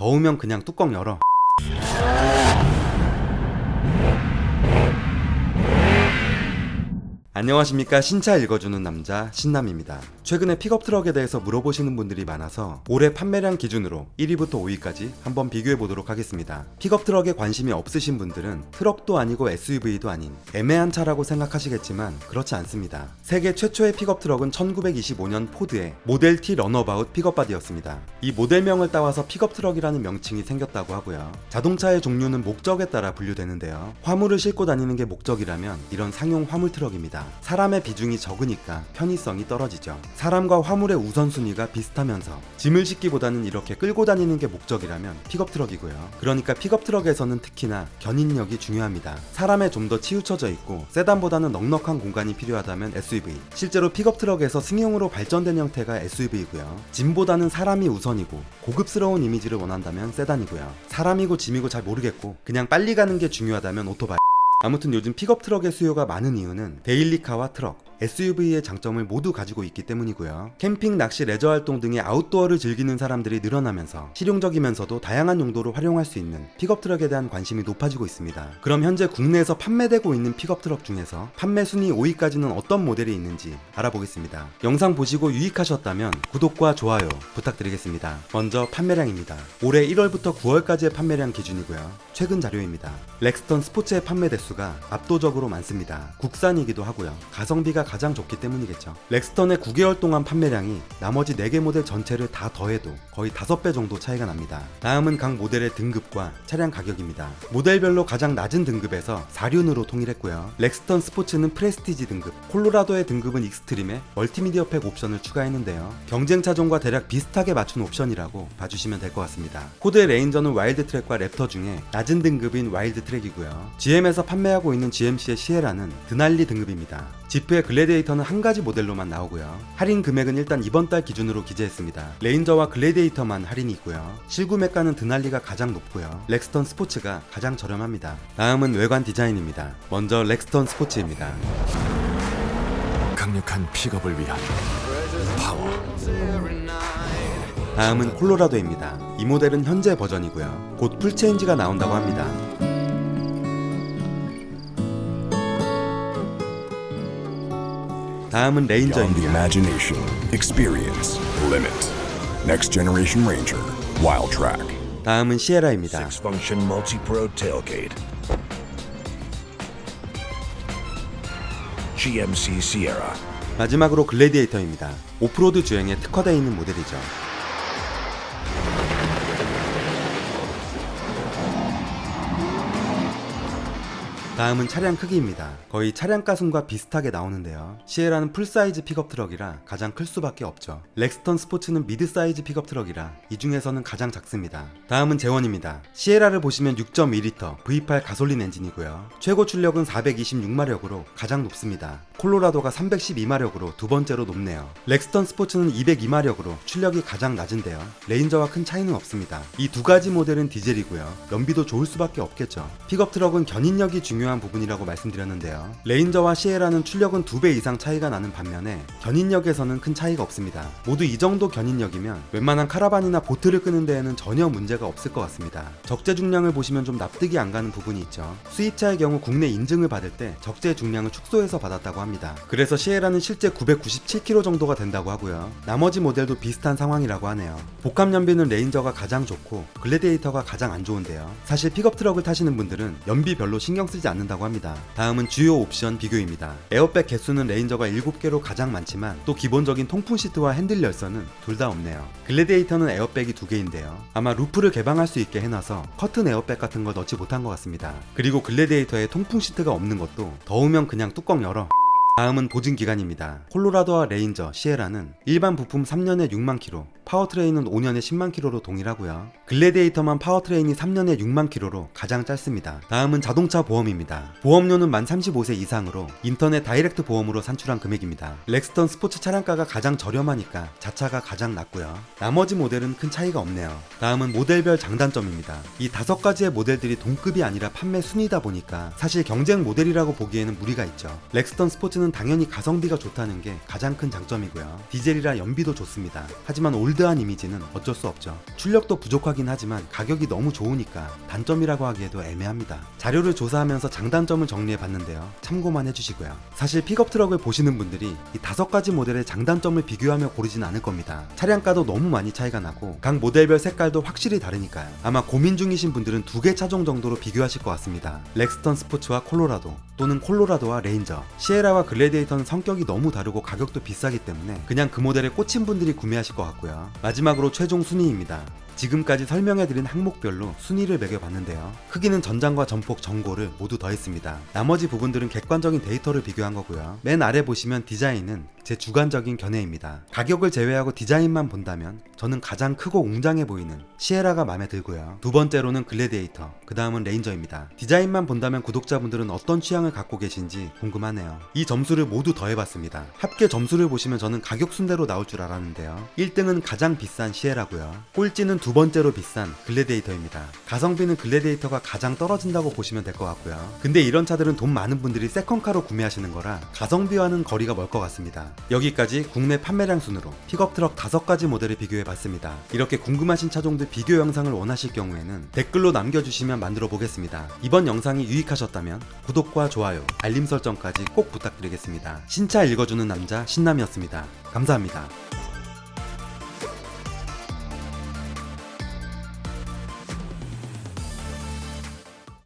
더우면 그냥 뚜껑 열어. 안녕하십니까. 신차 읽어주는 남자 신남입니다. 최근에 픽업트럭에 대해서 물어보시는 분들이 많아서 올해 판매량 기준으로 1위부터 5위까지 한번 비교해보도록 하겠습니다. 픽업트럭에 관심이 없으신 분들은 트럭도 아니고 SUV도 아닌 애매한 차라고 생각하시겠지만 그렇지 않습니다. 세계 최초의 픽업트럭은 1925년 포드의 모델 T 런어바웃 픽업바디였습니다. 이 모델명을 따와서 픽업트럭이라는 명칭이 생겼다고 하고요. 자동차의 종류는 목적에 따라 분류되는데요. 화물을 싣고 다니는 게 목적이라면 이런 상용 화물 트럭입니다. 사람의 비중이 적으니까 편의성이 떨어지죠. 사람과 화물의 우선순위가 비슷하면서 짐을 싣기보다는 이렇게 끌고 다니는 게 목적이라면 픽업트럭이고요. 그러니까 픽업트럭에서는 특히나 견인력이 중요합니다. 사람에 좀 더 치우쳐져 있고 세단보다는 넉넉한 공간이 필요하다면 SUV, 실제로 픽업트럭에서 승용으로 발전된 형태가 SUV이고요. 짐보다는 사람이 우선이고 고급스러운 이미지를 원한다면 세단이고요. 사람이고 짐이고 잘 모르겠고 그냥 빨리 가는 게 중요하다면 오토바이. 아무튼 요즘 픽업트럭의 수요가 많은 이유는 데일리카와 트럭, SUV의 장점을 모두 가지고 있기 때문이고요. 캠핑, 낚시, 레저 활동 등의 아웃도어를 즐기는 사람들이 늘어나면서 실용적이면서도 다양한 용도로 활용할 수 있는 픽업트럭에 대한 관심이 높아지고 있습니다. 그럼 현재 국내에서 판매되고 있는 픽업트럭 중에서 판매 순위 5위까지는 어떤 모델이 있는지 알아보겠습니다. 영상 보시고 유익하셨다면 구독과 좋아요 부탁드리겠습니다. 먼저 판매량입니다. 올해 1월부터 9월까지의 판매량 기준이고요. 최근 자료입니다. 렉스턴 스포츠의 판매 대수가 압도적으로 많습니다. 국산이기도 하고요. 가성비가 가장 좋기 때문이겠죠. 렉스턴의 9개월 동안 판매량이 나머지 4개 모델 전체를 다 더해도 거의 5배 정도 차이가 납니다. 다음은 각 모델의 등급과 차량 가격입니다. 모델별로 가장 낮은 등급에서 4륜으로 통일했고요. 렉스턴 스포츠는 프레스티지 등급, 콜로라도의 등급은 익스트림에 멀티미디어 팩 옵션을 추가했는데요. 경쟁 차종과 대략 비슷하게 맞춘 옵션이라고 봐주시면 될 것 같습니다. 포드의 레인저는 와일드 트랙과 랩터 중에 낮은 등급인 와일드 트랙이고요. GM에서 판매하고 있는 GMC의 시에라는 드날리 등급입니다. 지프의 글래디에이터는 한 가지 모델로만 나오고요. 할인 금액은 일단 이번 달 기준으로 기재했습니다. 레인저와 글래디에이터만 할인이 있고요. 실구매가는 드날리가 가장 높고요. 렉스턴 스포츠가 가장 저렴합니다. 다음은 외관 디자인입니다. 먼저 렉스턴 스포츠입니다. 강력한 픽업을 위한 파워. 다음은 콜로라도입니다. 이 모델은 현재 버전이고요. 곧 풀체인지가 나온다고 합니다. 다음은 Beyond the 레인저입니다. imagination, experience, limit. Next generation Ranger, Wildtrak. 다음은 시에라입니다. Six-function multi-pro tailgate. GMC Sierra. 마지막으로 글래디에이터입니다. 오프로드 주행에 특화되어 있는 모델이죠. 다음은 차량 크기입니다. 거의 차량 가슴과 비슷하게 나오는데요. 시에라는 풀사이즈 픽업 트럭이라 가장 클 수밖에 없죠. 렉스턴 스포츠는 미드 사이즈 픽업 트럭이라 이 중에서는 가장 작습니다. 다음은 제원입니다. 시에라를 보시면 6.2L V8 가솔린 엔진이고요. 최고 출력은 426마력으로 가장 높습니다. 콜로라도가 312마력으로 두 번째로 높네요. 렉스턴 스포츠는 202마력으로 출력이 가장 낮은데요. 레인저와 큰 차이는 없습니다. 이 두 가지 모델은 디젤이고요. 연비도 좋을 수밖에 없겠죠. 픽업 트럭은 견인력이 중요한 부분이라고 말씀드렸는데요. 레인저와 시에라는 출력은 2배 이상 차이가 나는 반면에 견인력에서는 큰 차이가 없습니다. 모두 이 정도 견인력이면 웬만한 카라반이나 보트를 끄는 데에는 전혀 문제가 없을 것 같습니다. 적재 중량을 보시면 좀 납득이 안 가는 부분이 있죠. 수입차의 경우 국내 인증을 받을 때 적재 중량을 축소해서 받았다고 합니다. 그래서 시에라는 실제 997kg 정도가 된다고 하고요. 나머지 모델도 비슷한 상황이라고 하네요. 복합 연비는 레인저가 가장 좋고 글래디에이터가 가장 안 좋은데요. 사실 픽업 트럭을 타시는 분들은 연비 별로 신경 쓰지 않는다고 합니다. 다음은 주요 옵션 비교입니다. 에어백 개수는 레인저가 7개로 가장 많지만 또 기본적인 통풍 시트와 핸들 열선은 둘 다 없네요. 글래디에이터는 에어백이 2개인데요. 아마 루프를 개방할 수 있게 해놔서 커튼 에어백 같은 걸 넣지 못한 것 같습니다. 그리고 글래디에이터에 통풍 시트가 없는 것도 더우면 그냥 뚜껑 열어. 다음은 보증기간입니다. 콜로라도와 레인저, 시에라는 일반 부품 3년에 6만 킬로, 파워트레인은 5년에 10만 킬로로 동일하고요. 글래디에이터만 파워트레인이 3년에 6만 킬로로 가장 짧습니다. 다음은 자동차 보험입니다. 보험료는 만 35세 이상으로 인터넷 다이렉트 보험으로 산출한 금액입니다. 렉스턴 스포츠 차량가가 가장 저렴하니까 자차가 가장 낮고요. 나머지 모델은 큰 차이가 없네요. 다음은 모델별 장단점입니다. 이 5가지의 모델들이 동급이 아니라 판매 순위다 보니까 사실 경쟁 모델이라고 보기에는 무리가 있죠. 렉스턴 스포츠는 차종은 당연히 가성비가 좋다는 게 가장 큰 장점이고요. 디젤이라 연비도 좋습니다. 하지만 올드한 이미지는 어쩔 수 없죠. 출력도 부족하긴 하지만 가격이 너무 좋으니까 단점이라고 하기에도 애매합니다. 자료를 조사하면서 장단점을 정리해 봤는데요. 참고만 해주시고요. 사실 픽업 트럭을 보시는 분들이 이 5가지 모델의 장단점을 비교하며 고르진 않을 겁니다. 차량가도 너무 많이 차이가 나고 각 모델별 색깔도 확실히 다르니까요. 아마 고민 중이신 분들은 2개 차종 정도로 비교하실 것 같습니다. 렉스턴 스포츠와 콜로라도, 또는 콜로라도와 레인저. 시에라와 글래디에이터는 성격이 너무 다르고 가격도 비싸기 때문에 그냥 그 모델에 꽂힌 분들이 구매하실 것 같고요. 마지막으로 최종 순위입니다. 지금까지 설명해드린 항목별로 순위를 매겨봤는데요. 크기는 전장과 전폭, 전고를 모두 더했습니다. 나머지 부분들은 객관적인 데이터를 비교한 거고요. 맨 아래 보시면 디자인은 제 주관적인 견해입니다. 가격을 제외하고 디자인만 본다면 저는 가장 크고 웅장해 보이는 시에라가 마음에 들고요. 두 번째로는 글래디에이터, 그 다음은 레인저입니다. 디자인만 본다면 구독자분들은 어떤 취향을 갖고 계신지 궁금하네요. 이 점수를 모두 더해봤습니다. 합계 점수를 보시면 저는 가격 순대로 나올 줄 알았는데요. 1등은 가장 비싼 시에라고요. 꼴찌는 두 번째로 비싼 글래디에이터입니다. 가성비는 글래디에이터가 가장 떨어진다고 보시면 될 것 같고요. 근데 이런 차들은 돈 많은 분들이 세컨카로 구매하시는 거라 가성비와는 거리가 멀 것 같습니다. 여기까지 국내 판매량 순으로 픽업 트럭 5가지 모델을 비교해봤습니다. 이렇게 궁금하신 차종들 비교 영상을 원하실 경우에는 댓글로 남겨주시면 만들어 보겠습니다. 이번 영상이 유익하셨다면 구독과 좋아요, 알림 설정까지 꼭 부탁드리겠습니다. 신차 읽어주는 남자 신남이었습니다. 감사합니다.